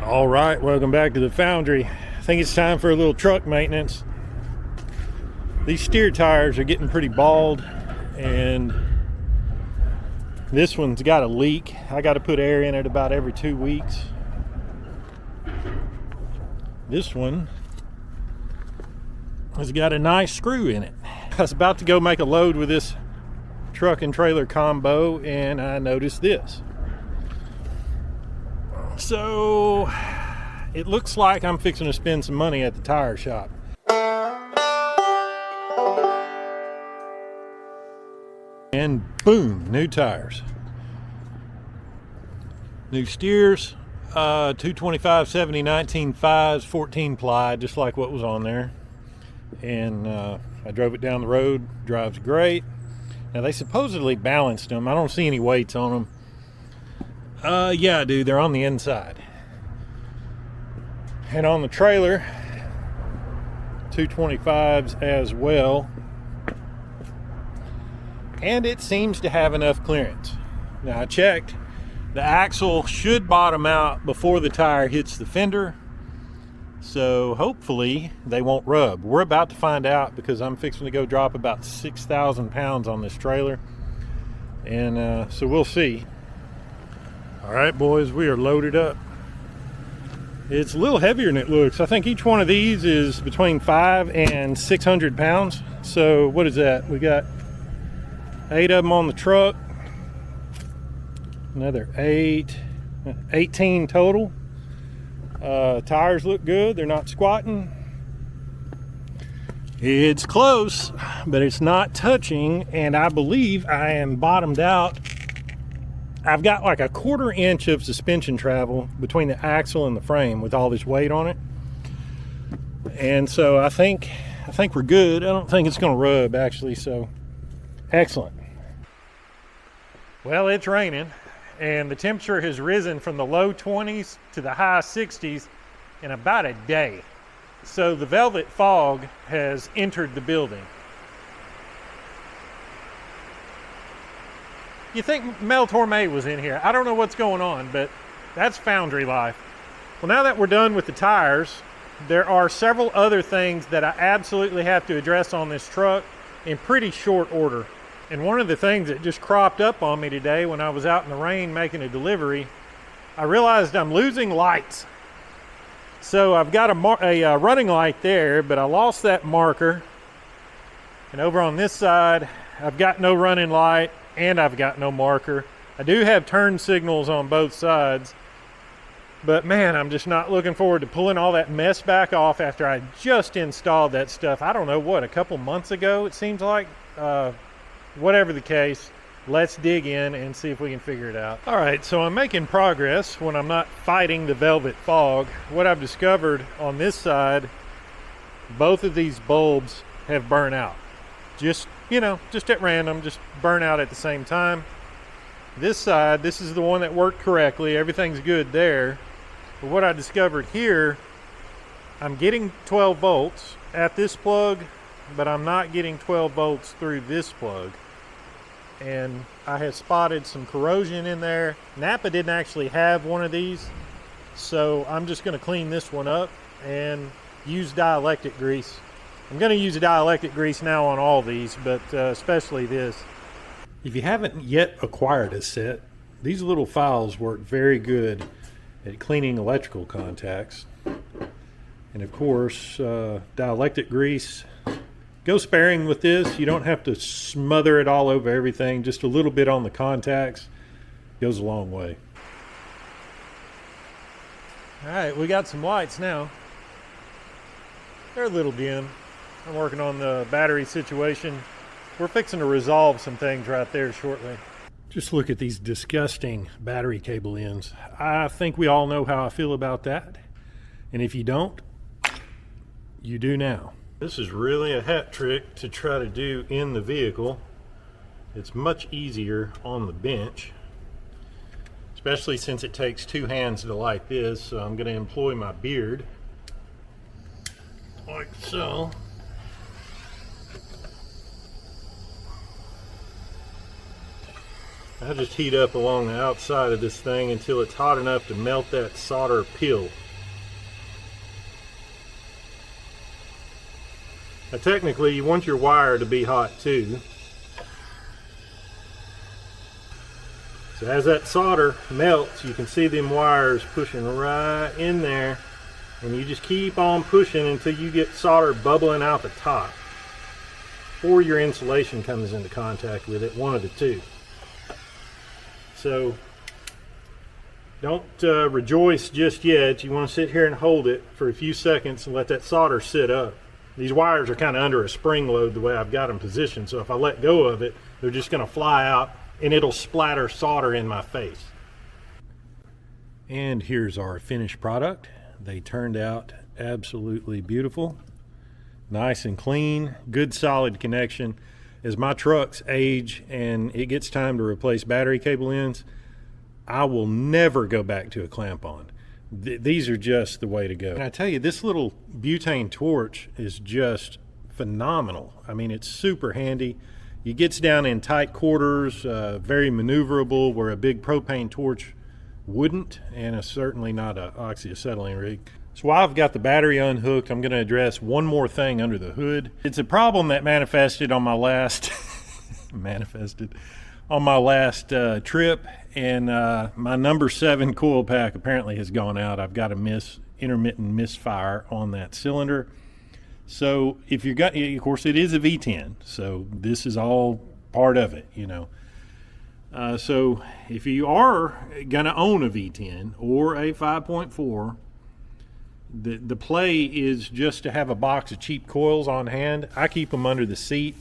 All right, welcome back to the foundry. I think it's time for a little truck maintenance. These steer tires are getting pretty bald, and this one's got a leak. I got to put air in it about every 2 weeks. This one has got a nice screw in it. I was about to go make a load with this truck and trailer combo, and I noticed this. So it looks like I'm fixing to spend some money at the tire shop. And boom, new tires. New steers, 225/70 19.5s, 14 ply, just like what was on there. And I drove it down the road, drives great. Now they supposedly balanced them. I don't see any weights on them. Yeah, dude, they're on the inside. And on the trailer, 225s as well. And it seems to have enough clearance. Now I checked. The axle should bottom out before the tire hits the fender. So hopefully they won't rub. We're about to find out because I'm fixing to go drop about 6,000 pounds on this trailer. And so we'll see. All right, boys, we are loaded up. It's a little heavier than it looks. I think each one of these is between 500 and 600 pounds. So what is that? We got 8 of them on the truck. Another 18 total. Tires look good. They're not squatting. It's close, but it's not touching. And I believe I am bottomed out. I've got like a 1/4 inch of suspension travel between the axle and the frame with all this weight on it. And so I think we're good. I don't think it's going to rub actually, so excellent. Well, it's raining and the temperature has risen from the low 20s to the high 60s in about a day. So the velvet fog has entered the building. You think Mel Torme was in here. I don't know what's going on, but that's foundry life. Well, now that we're done with the tires, there are several other things that I absolutely have to address on this truck in pretty short order. And one of the things that just cropped up on me today when I was out in the rain making a delivery, I realized I'm losing lights. So I've got a running light there, but I lost that marker. And over on this side, I've got no running light. And I've got no marker. I do have turn signals on both sides, but man, I'm just not looking forward to pulling all that mess back off after I just installed that stuff. I don't know what, a couple months ago it seems like. Whatever the case, let's dig in and see if we can figure it out. All right, so I'm making progress when I'm not fighting the velvet fog. What I've discovered on this side, both of these bulbs have burnt out. Just at random, just burn out at the same time. This side, this is the one that worked correctly. Everything's good there. But what I discovered here, I'm getting 12 volts at this plug, but I'm not getting 12 volts through this plug. And I have spotted some corrosion in there. Napa didn't actually have one of these, so I'm just going to clean this one up and use dielectric grease. I'm going to use a dielectric grease now on all these, but especially this. If you haven't yet acquired a set, these little files work very good at cleaning electrical contacts. And of course, dielectric grease, go sparing with this. You don't have to smother it all over everything. Just a little bit on the contacts goes a long way. All right, we got some lights now. They're a little dim. I'm working on the battery situation. We're fixing to resolve some things right there shortly. Just look at these disgusting battery cable ends. I think we all know how I feel about that. And if you don't, you do now. This is really a hat trick to try to do in the vehicle. It's much easier on the bench, especially since it takes 2 hands to light this. So I'm going to employ my beard, like so. I just heat up along the outside of this thing until it's hot enough to melt that solder peel. Now technically you want your wire to be hot too. So as that solder melts, you can see them wires pushing right in there, and you just keep on pushing until you get solder bubbling out the top, or your insulation comes into contact with it, one of the two. So don't rejoice just yet. You want to sit here and hold it for a few seconds and let that solder sit up. These wires are kind of under a spring load the way I've got them positioned, so if I let go of it, they're just going to fly out and it'll splatter solder in my face. And here's our finished product. They turned out absolutely beautiful. Nice and clean, good solid connection. As my trucks age and it gets time to replace battery cable ends, I will never go back to a clamp-on. These are just the way to go. And I tell you, this little butane torch is just phenomenal. I mean, it's super handy. It gets down in tight quarters, very maneuverable, where a big propane torch wouldn't, and it's certainly not an oxyacetylene rig. So while I've got the battery unhooked, I'm going to address one more thing under the hood. It's a problem that manifested on my last trip, and my number 7 coil pack apparently has gone out. I've got a intermittent misfire on that cylinder. So if you've got, of course it is a V10, so this is all part of it, you know. So if you are going to own a V10 or a 5.4, the play is just to have a box of cheap coils on hand. I keep them under the seat.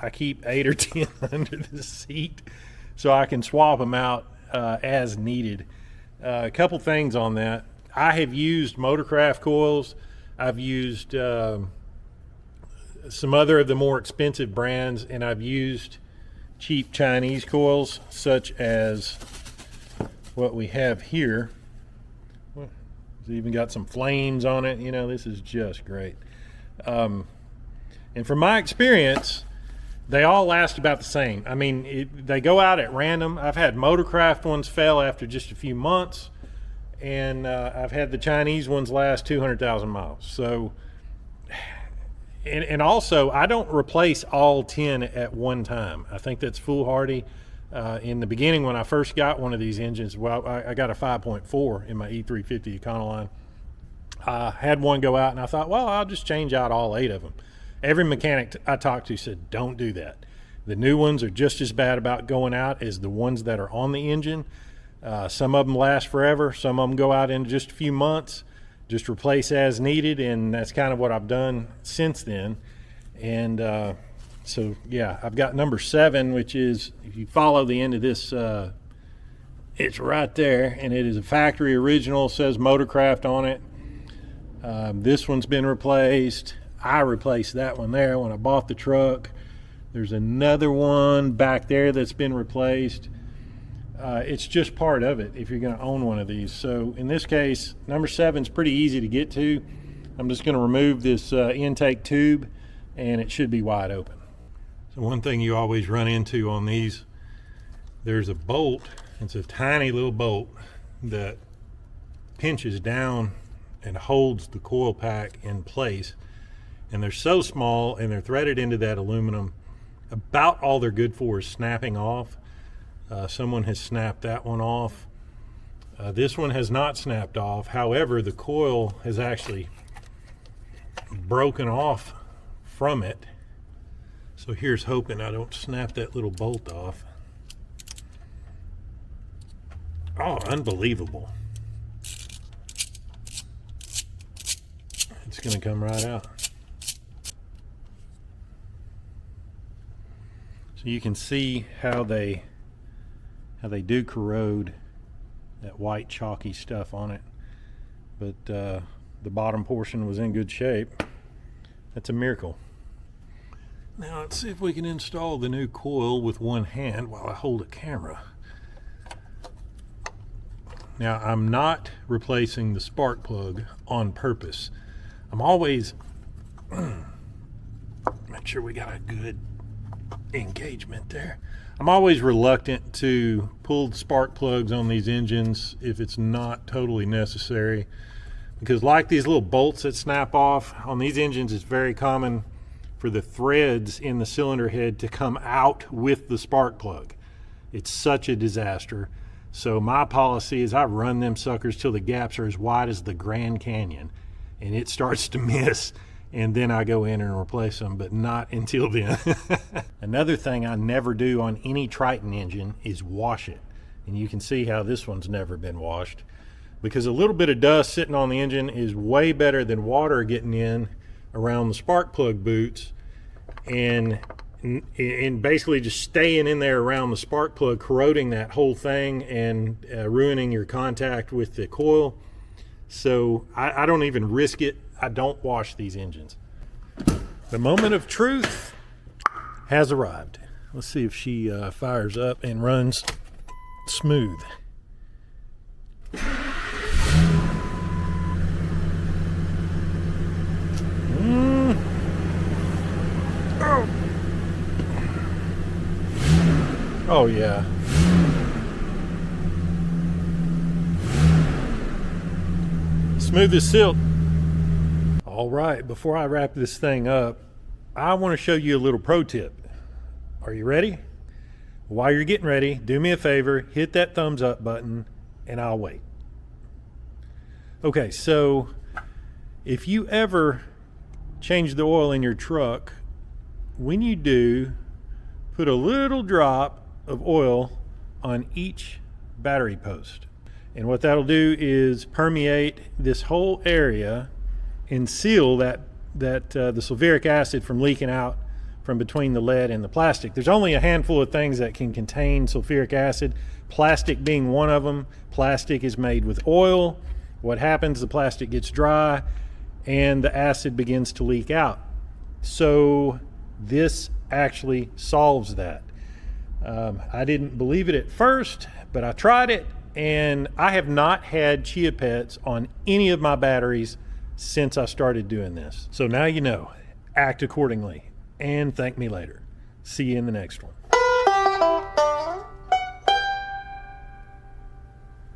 I keep 8 or 10 under the seat so I can swap them out as needed. A couple things on that. I have used Motorcraft coils. I've used some other of the more expensive brands, and I've used cheap Chinese coils such as what we have here. It's even got some flames on it. You know, this is just great. And from my experience, they all last about the same. I mean, they go out at random. I've had Motorcraft ones fail after just a few months, and I've had the Chinese ones last 200,000 miles. So, and also, I don't replace all 10 at one time. I think that's foolhardy. In the beginning, when I first got one of these engines, well, I got a 5.4 in my E350 Econoline. I had one go out, and I thought, well, I'll just change out all 8 of them. Every mechanic I talked to said, don't do that. The new ones are just as bad about going out as the ones that are on the engine. Some of them last forever. Some of them go out in just a few months. Just replace as needed, and that's kind of what I've done since then. And so, yeah, I've got number 7, which is, if you follow the end of this, it's right there, and it is a factory original. It says Motorcraft on it. This one's been replaced. I replaced that one there when I bought the truck. There's another one back there that's been replaced. It's just part of it if you're going to own one of these. So in this case, number 7 is pretty easy to get to. I'm just going to remove this intake tube, and it should be wide open. So one thing you always run into on these, there's a bolt. It's a tiny little bolt that pinches down and holds the coil pack in place. And they're so small, and they're threaded into that aluminum. About all they're good for is snapping off. Someone has snapped that one off. This one has not snapped off. However, the coil has actually broken off from it. So here's hoping I don't snap that little bolt off. Oh, unbelievable. It's going to come right out. So you can see how they do corrode that white chalky stuff on it, but the bottom portion was in good shape. That's a miracle. Now let's see if we can install the new coil with one hand while I hold a camera. Now I'm not replacing the spark plug on purpose. I'm always make sure we got a good engagement there. I'm always reluctant to pull spark plugs on these engines if it's not totally necessary, because like these little bolts that snap off on these engines, it's very common for the threads in the cylinder head to come out with the spark plug. It's such a disaster. So my policy is I run them suckers till the gaps are as wide as the Grand Canyon and it starts to miss, and then I go in and replace them, but not until then. Another thing I never do on any Triton engine is wash it. And you can see how this one's never been washed, because a little bit of dust sitting on the engine is way better than water getting in around the spark plug boots and basically just staying in there around the spark plug, corroding that whole thing and ruining your contact with the coil. So I don't even risk it. I don't wash these engines. The moment of truth has arrived. Let's see if she fires up and runs smooth. Oh yeah. Smooth as silk. All right, before I wrap this thing up, I want to show you a little pro tip. Are you ready? While you're getting ready, do me a favor, hit that thumbs up button and I'll wait. Okay, so if you ever change the oil in your truck, when you do, put a little drop of oil on each battery post. And what that'll do is permeate this whole area and seal the sulfuric acid from leaking out from between the lead and the plastic. There's only a handful of things that can contain sulfuric acid, plastic being one of them. Plastic is made with oil. What happens, the plastic gets dry and the acid begins to leak out. So this actually solves that. I didn't believe it at first, but I tried it, and I have not had chia pets on any of my batteries since I started doing this. So now you know, act accordingly, and thank me later. See you in the next one.